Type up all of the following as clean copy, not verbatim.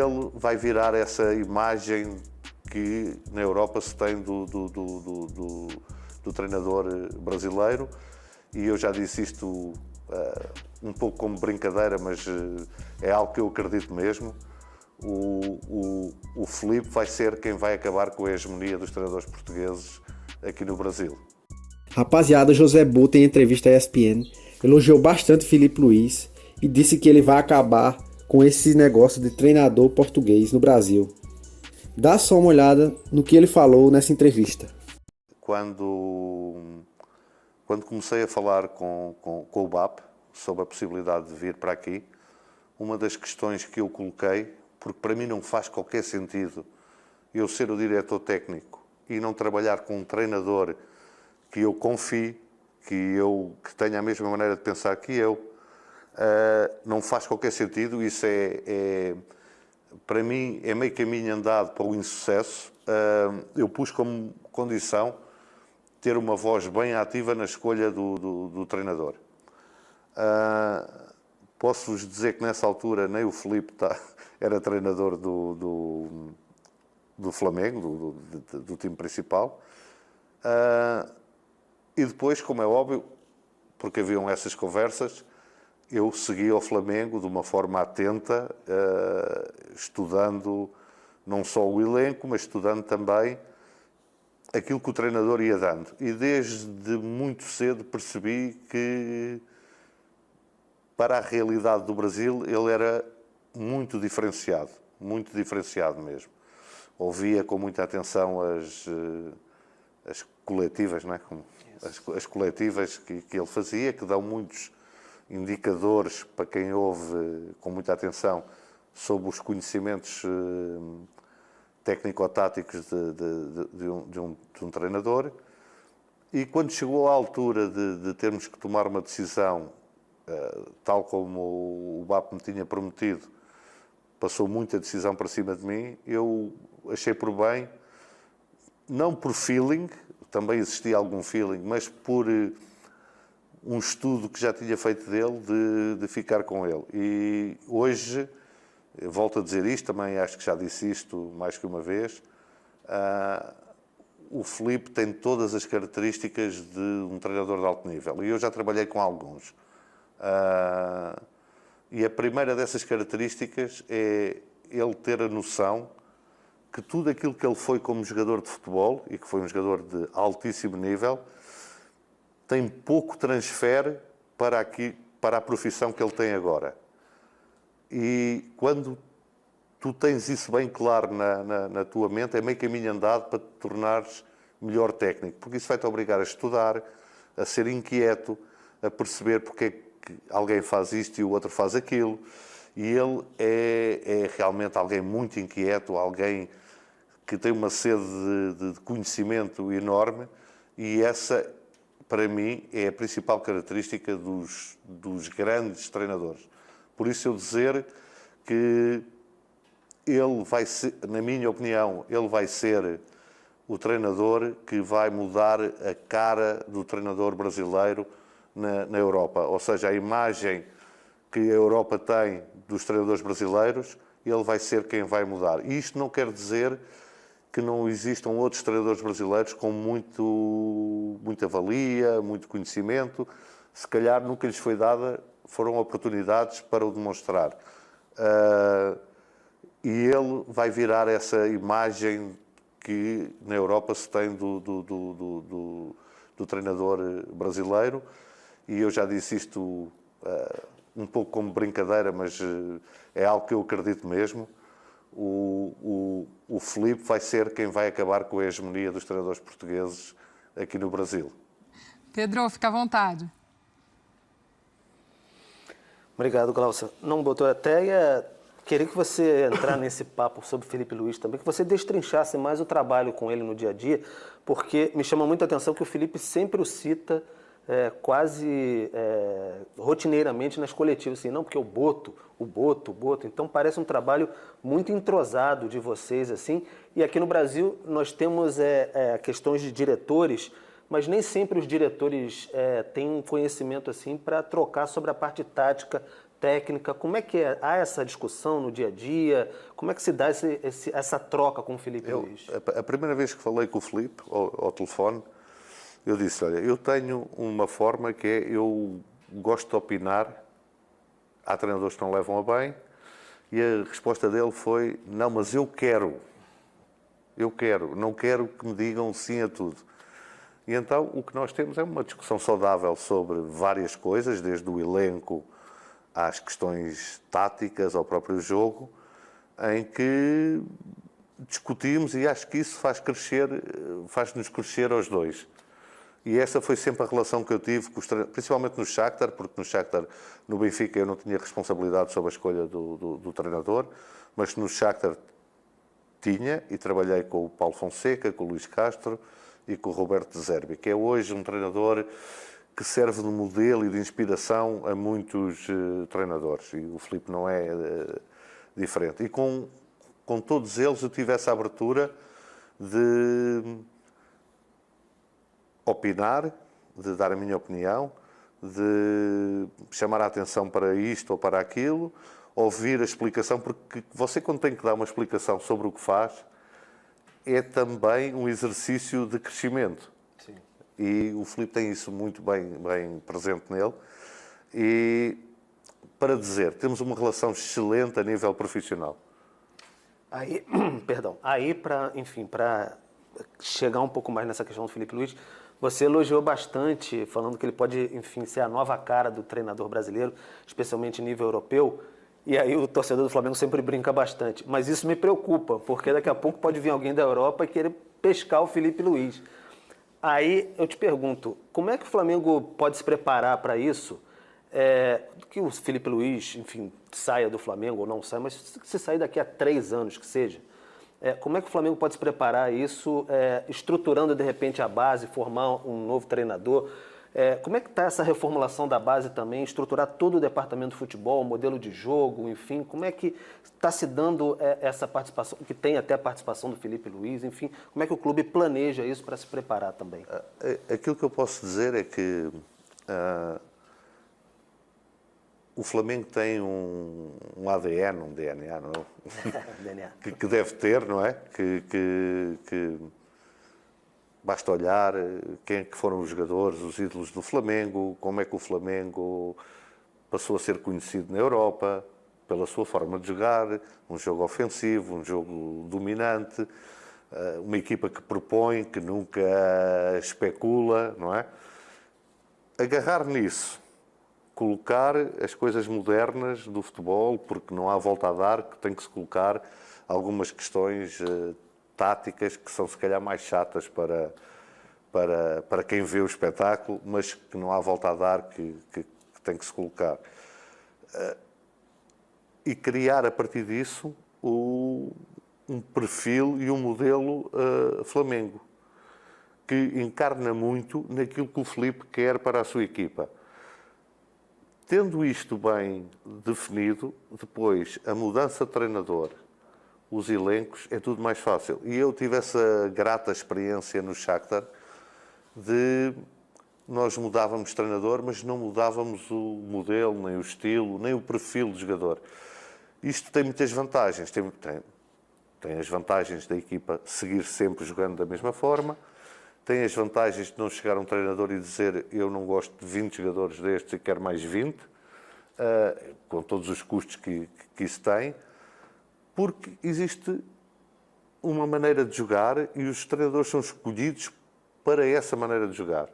Ele vai virar essa imagem que na Europa se tem do treinador brasileiro, e eu já disse isto um pouco como brincadeira, mas é algo que eu acredito mesmo. O Filipe vai ser quem vai acabar com a hegemonia dos treinadores portugueses aqui no Brasil. Rapaziada, José Boto, em entrevista à ESPN, elogiou bastante Filipe Luiz e disse que ele vai acabar com esse negócio de treinador português no Brasil. Dá só uma olhada no que ele falou nessa entrevista. Quando comecei a falar com o BAP sobre a possibilidade de vir para aqui, uma das questões que eu coloquei, porque para mim não faz qualquer sentido eu ser o diretor técnico e não trabalhar com um treinador que eu confie, que tenha a mesma maneira de pensar que eu, não faz qualquer sentido. Isso para mim é meio caminho andado para o insucesso. Eu pus como condição ter uma voz bem ativa na escolha do treinador. Posso-vos dizer que nessa altura nem o Filipe era treinador do Flamengo, do time principal. E depois, como é óbvio, porque haviam essas conversas, eu segui ao Flamengo de uma forma atenta, estudando não só o elenco, mas estudando também aquilo que o treinador ia dando. E desde muito cedo percebi que, para a realidade do Brasil, ele era muito diferenciado mesmo. Ouvia com muita atenção as coletivas, não é? As coletivas que ele fazia, que dão muitos indicadores para quem ouve com muita atenção sobre os conhecimentos técnico-táticos de um treinador. E quando chegou à altura de termos que tomar uma decisão, tal como o BAP me tinha prometido, passou muita decisão para cima de mim, eu achei por bem, não por feeling, também existia algum feeling, mas por um estudo que já tinha feito dele, de ficar com ele. E hoje, volto a dizer isto, também acho que já disse isto mais que uma vez, o Filipe tem todas as características de um treinador de alto nível, e eu já trabalhei com alguns. E a primeira dessas características é ele ter a noção que tudo aquilo que ele foi como jogador de futebol, e que foi um jogador de altíssimo nível, tem pouco transfere para a profissão que ele tem agora. E quando tu tens isso bem claro na tua mente, é meio caminho andado para te tornares melhor técnico, porque isso vai-te obrigar a estudar, a ser inquieto, a perceber porque é que alguém faz isto e o outro faz aquilo. E ele é realmente alguém muito inquieto, alguém que tem uma sede de conhecimento enorme, e essa, para mim, é a principal característica dos grandes treinadores. Por isso eu dizer que ele vai ser, na minha opinião, ele vai ser o treinador que vai mudar a cara do treinador brasileiro na Europa. Ou seja, a imagem que a Europa tem dos treinadores brasileiros, ele vai ser quem vai mudar. E isto não quer dizer que não existam outros treinadores brasileiros com muita valia, muito conhecimento. Se calhar nunca lhes foi dada, foram oportunidades para o demonstrar. E ele vai virar essa imagem que na Europa se tem do treinador brasileiro. E eu já disse isto um pouco como brincadeira, mas é algo que eu acredito mesmo. O Filipe vai ser quem vai acabar com a hegemonia dos treinadores portugueses aqui no Brasil. Pedro, fica à vontade. Obrigado, Glaucia. Não botou até queria que você entrar nesse papo sobre Filipe Luiz também, que você destrinchasse mais o trabalho com ele no dia a dia, porque me chama muito a atenção que o Filipe sempre o cita quase rotineiramente nas coletivas, assim, não, porque o Boto. Então parece um trabalho muito entrosado de vocês, assim. E aqui no Brasil nós temos questões de diretores, mas nem sempre os diretores têm um conhecimento assim para trocar sobre a parte tática técnica? Como é que é? Há essa discussão no dia a dia? Como é que se dá essa troca com o Filipe Luís? A primeira vez que falei com o Filipe, ao telefone, eu disse, olha, eu tenho uma forma que é, eu gosto de opinar, há treinadores que não levam a bem, e a resposta dele foi, não, mas eu quero, não quero que me digam sim a tudo. E então o que nós temos é uma discussão saudável sobre várias coisas, desde o elenco às questões táticas, ao próprio jogo, em que discutimos e acho que isso faz-nos crescer aos dois. E essa foi sempre a relação que eu tive, principalmente no Shakhtar, porque no Shakhtar, no Benfica, eu não tinha responsabilidade sobre a escolha do treinador, mas no Shakhtar tinha, e trabalhei com o Paulo Fonseca, com o Luís Castro e com o Roberto De Zerbi, que é hoje um treinador que serve de modelo e de inspiração a muitos treinadores, e o Filipe não é diferente. E com todos eles eu tive essa abertura de opinar, de dar a minha opinião, de chamar a atenção para isto ou para aquilo, ouvir a explicação, porque você, quando tem que dar uma explicação sobre o que faz, é também um exercício de crescimento. Sim. E o Filipe tem isso muito bem presente nele. E, para dizer, temos uma relação excelente a nível profissional. Aí, perdão, aí para chegar um pouco mais nessa questão do Filipe Luís, você elogiou bastante, falando que ele pode, enfim, ser a nova cara do treinador brasileiro, especialmente em nível europeu. E aí o torcedor do Flamengo sempre brinca bastante. Mas isso me preocupa, porque daqui a pouco pode vir alguém da Europa e querer pescar o Filipe Luís. Aí eu te pergunto, como é que o Flamengo pode se preparar para isso? Que o Filipe Luís, enfim, saia do Flamengo ou não saia, mas se sair daqui a 3 anos que seja, como é que o Flamengo pode se preparar isso, estruturando de repente a base, formar um novo treinador? Como é que está essa reformulação da base também, estruturar todo o departamento de futebol, modelo de jogo, enfim, como é que está se dando essa participação, que tem até a participação do Filipe Luís, enfim, como é que o clube planeja isso para se preparar também? Aquilo que eu posso dizer é que o Flamengo tem um ADN, um DNA, não é? DNA. que deve ter, não é? Que basta olhar quem é que foram os jogadores, os ídolos do Flamengo, como é que o Flamengo passou a ser conhecido na Europa, pela sua forma de jogar, um jogo ofensivo, um jogo dominante, uma equipa que propõe, que nunca especula, não é? Agarrar nisso, colocar as coisas modernas do futebol, porque não há volta a dar, que tem que se colocar algumas questões táticas que são se calhar mais chatas para quem vê o espetáculo, mas que não há volta a dar, que tem que se colocar. E criar a partir disso um perfil e um modelo Flamengo, que encarna muito naquilo que o Filipe quer para a sua equipa. Tendo isto bem definido, depois a mudança de treinador, os elencos, é tudo mais fácil. E eu tive essa grata experiência no Shakhtar de nós mudávamos de treinador, mas não mudávamos o modelo, nem o estilo, nem o perfil do jogador. Isto tem muitas vantagens. Tem as vantagens da equipa seguir sempre jogando da mesma forma, tem as vantagens de não chegar um treinador e dizer eu não gosto de 20 jogadores destes e quero mais 20, com todos os custos que isso tem, porque existe uma maneira de jogar e os treinadores são escolhidos para essa maneira de jogar.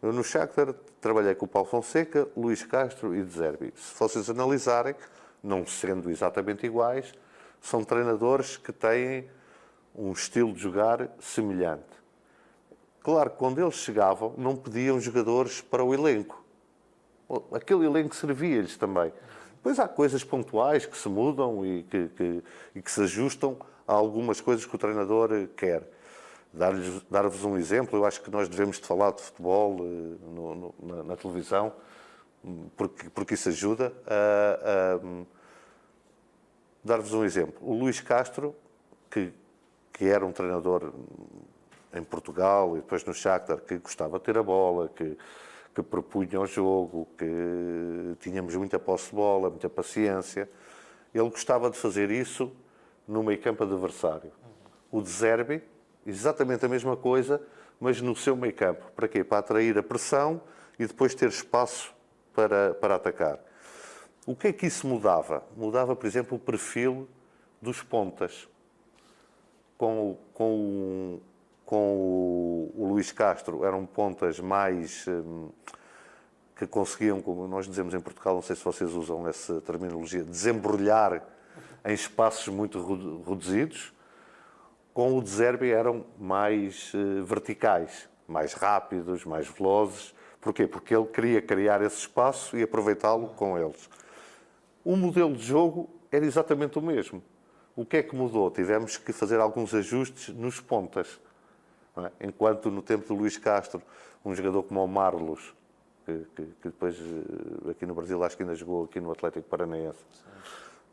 Eu no Shakhtar trabalhei com o Paulo Fonseca, Luís Castro e De Zerbi. Se vocês analisarem, não sendo exatamente iguais, são treinadores que têm um estilo de jogar semelhante. Claro que quando eles chegavam, não pediam jogadores para o elenco. Aquele elenco servia-lhes também. Depois há coisas pontuais que se mudam e que se ajustam a algumas coisas que o treinador quer. Dar-vos um exemplo, eu acho que nós devemos de falar de futebol na televisão, porque isso ajuda. Dar-vos um exemplo. O Luís Castro, que era um treinador em Portugal e depois no Shakhtar, que gostava de ter a bola, que que propunha o jogo, que tínhamos muita posse de bola, muita paciência. Ele gostava de fazer isso no meio-campo adversário. O De Zerbi, exatamente a mesma coisa, mas no seu meio-campo. Para quê? Para atrair a pressão e depois ter espaço para atacar. O que é que isso mudava? Mudava, por exemplo, o perfil dos pontas. Com o Luís Castro eram pontas mais que conseguiam, como nós dizemos em Portugal, não sei se vocês usam essa terminologia, desembrulhar em espaços muito reduzidos. Com o De Zerbi eram mais verticais, mais rápidos, mais velozes. Porquê? Porque ele queria criar esse espaço e aproveitá-lo com eles. O modelo de jogo era exatamente o mesmo. O que é que mudou? Tivemos que fazer alguns ajustes nos pontas. Não é? Enquanto no tempo do Luís Castro, um jogador como o Marlos, que depois aqui no Brasil acho que ainda jogou aqui no Atlético Paranaense.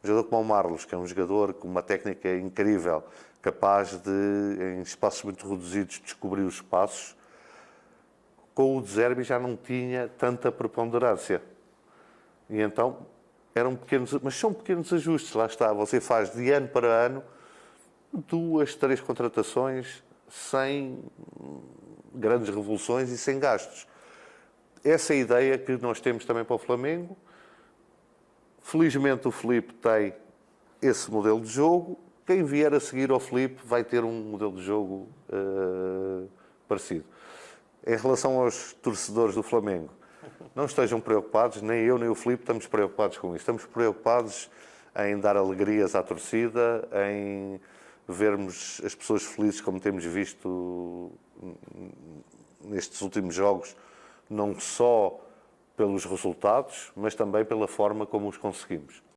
Um jogador como o Marlos, que é um jogador com uma técnica incrível, capaz de, em espaços muito reduzidos, descobrir os espaços, com o De Zerbi já não tinha tanta preponderância. E então eram pequenos, mas são pequenos ajustes, lá está. Você faz de ano para ano 2, 3 contratações sem grandes revoluções e sem gastos. Essa é a ideia que nós temos também para o Flamengo. Felizmente o Filipe tem esse modelo de jogo. Quem vier a seguir ao Filipe vai ter um modelo de jogo parecido. Em relação aos torcedores do Flamengo, não estejam preocupados, nem eu nem o Filipe estamos preocupados com isso. Estamos preocupados em dar alegrias à torcida, em vermos as pessoas felizes como temos visto nestes últimos jogos, não só pelos resultados, mas também pela forma como os conseguimos.